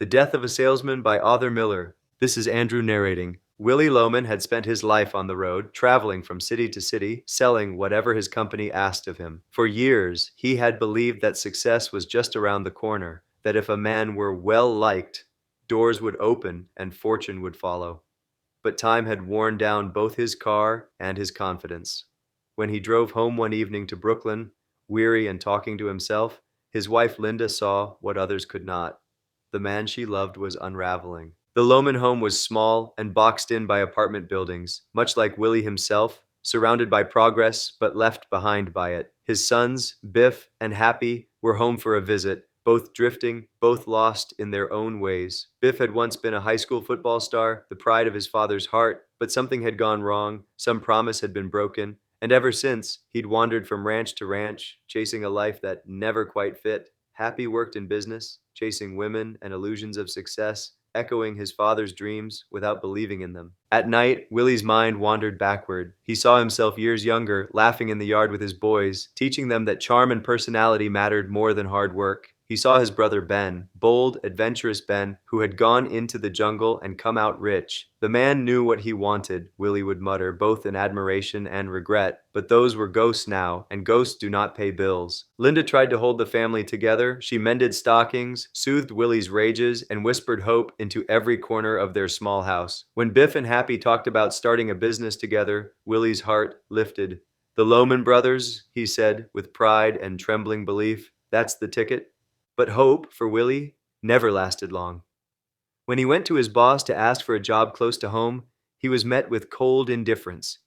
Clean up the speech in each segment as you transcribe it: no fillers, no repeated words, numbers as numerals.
The Death of a Salesman by Auther Miller. This is Andrew narrating. Willy Loman had spent his life on the road, traveling from city to city, selling whatever his company asked of him. For years, he had believed that success was just around the corner, that if a man were well liked, doors would open and fortune would follow. But time had worn down both his car and his confidence. When he drove home one evening to Brooklyn, weary and talking to himself, his wife Linda saw what others could not. The man she loved was unraveling. The Loman home was small and boxed in by apartment buildings, much like Willie himself, surrounded by progress but left behind by it. His sons, Biff and Happy, were home for a visit, both drifting, both lost in their own ways. Biff had once been a high school football star, the pride of his father's heart, but something had gone wrong, some promise had been broken, and ever since, he'd wandered from ranch to ranch, chasing a life that never quite fit. Happy worked in business, chasing women and illusions of success, echoing his father's dreams without believing in them. At night, Willie's mind wandered backward. He saw himself years younger, laughing in the yard with his boys, teaching them that charm and personality mattered more than hard work. He saw his brother Ben, bold, adventurous Ben, who had gone into the jungle and come out rich. The man knew what he wanted, Willie would mutter, both in admiration and regret, but those were ghosts now, and ghosts do not pay bills. Linda tried to hold the family together. She mended stockings, soothed Willie's rages, and whispered hope into every corner of their small house. When Biff and Happy talked about starting a business together, Willie's heart lifted. The Loman brothers, he said, with pride and trembling belief, that's the ticket. But hope, for Willie, never lasted long. When he went to his boss to ask for a job close to home, he was met with cold indifference.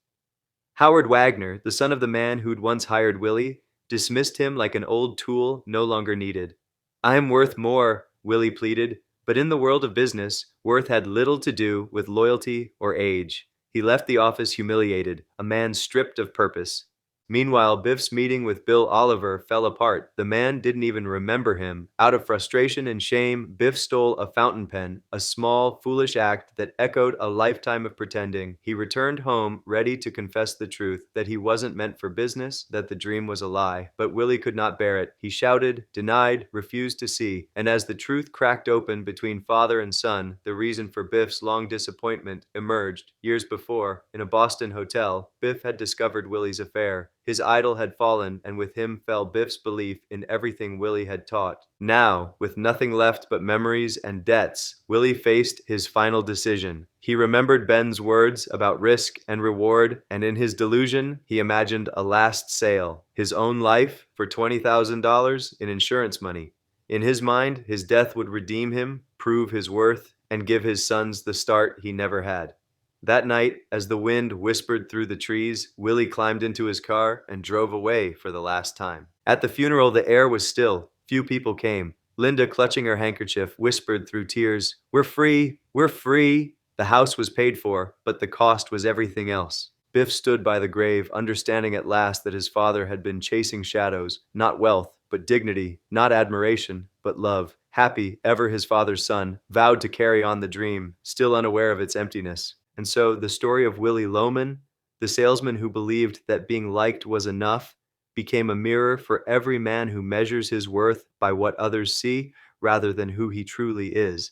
Howard Wagner, the son of the man who'd once hired Willie, dismissed him like an old tool no longer needed. I'm worth more, Willie pleaded, but in the world of business, worth had little to do with loyalty or age. He left the office humiliated, a man stripped of purpose. Meanwhile, Biff's meeting with Bill Oliver fell apart. The man didn't even remember him. Out of frustration and shame, Biff stole a fountain pen, a small, foolish act that echoed a lifetime of pretending. He returned home, ready to confess the truth, that he wasn't meant for business, that the dream was a lie. But Willie could not bear it. He shouted, denied, refused to see. And as the truth cracked open between father and son, the reason for Biff's long disappointment emerged. Years before, in a Boston hotel, Biff had discovered Willie's affair. His idol had fallen, and with him fell Biff's belief in everything Willie had taught. Now, with nothing left but memories and debts, Willie faced his final decision. He remembered Ben's words about risk and reward, and in his delusion, he imagined a last sale, his own life for $20,000 in insurance money. In his mind, his death would redeem him, prove his worth, and give his sons the start he never had. That night, as the wind whispered through the trees, Willie climbed into his car and drove away for the last time. At the funeral, the air was still. Few people came. Linda, clutching her handkerchief, whispered through tears, "We're free! We're free!" The house was paid for, but the cost was everything else. Biff stood by the grave, understanding at last that his father had been chasing shadows, not wealth, but dignity, not admiration, but love. Happy, ever his father's son, vowed to carry on the dream, still unaware of its emptiness. And so the story of Willy Loman, the salesman who believed that being liked was enough, became a mirror for every man who measures his worth by what others see rather than who he truly is.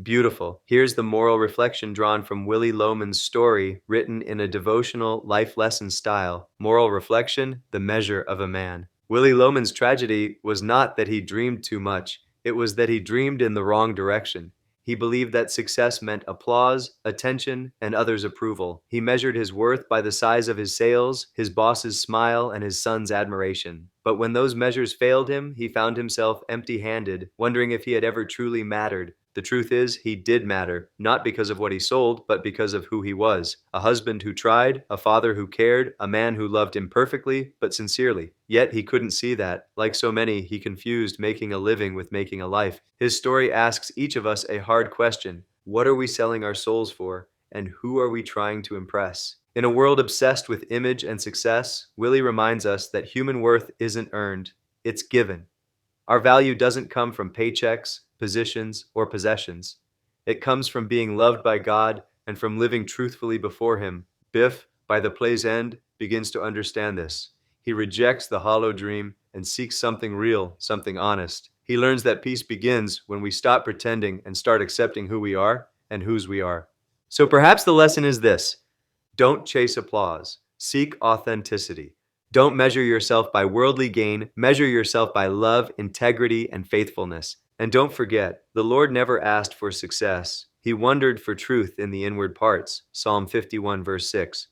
Beautiful. Here's the moral reflection drawn from Willy Loman's story, written in a devotional life lesson style. Moral reflection: the measure of a man. Willy Loman's tragedy was not that he dreamed too much, it was that he dreamed in the wrong direction. He believed that success meant applause, attention, and others' approval. He measured his worth by the size of his sales, his boss's smile, and his son's admiration. But when those measures failed him, he found himself empty-handed, wondering if he had ever truly mattered. The truth is, he did matter, not because of what he sold, but because of who he was. A husband who tried, a father who cared, a man who loved imperfectly, but sincerely. Yet he couldn't see that. Like so many, he confused making a living with making a life. His story asks each of us a hard question. What are we selling our souls for, and who are we trying to impress? In a world obsessed with image and success, Willie reminds us that human worth isn't earned, it's given. Our value doesn't come from paychecks, positions, or possessions. It comes from being loved by God and from living truthfully before Him. Biff, by the play's end, begins to understand this. He rejects the hollow dream and seeks something real, something honest. He learns that peace begins when we stop pretending and start accepting who we are and whose we are. So perhaps the lesson is this: don't chase applause, seek authenticity. Don't measure yourself by worldly gain, measure yourself by love, integrity, and faithfulness. And don't forget, the Lord never asked for success. He wondered for truth in the inward parts. Psalm 51, verse 6.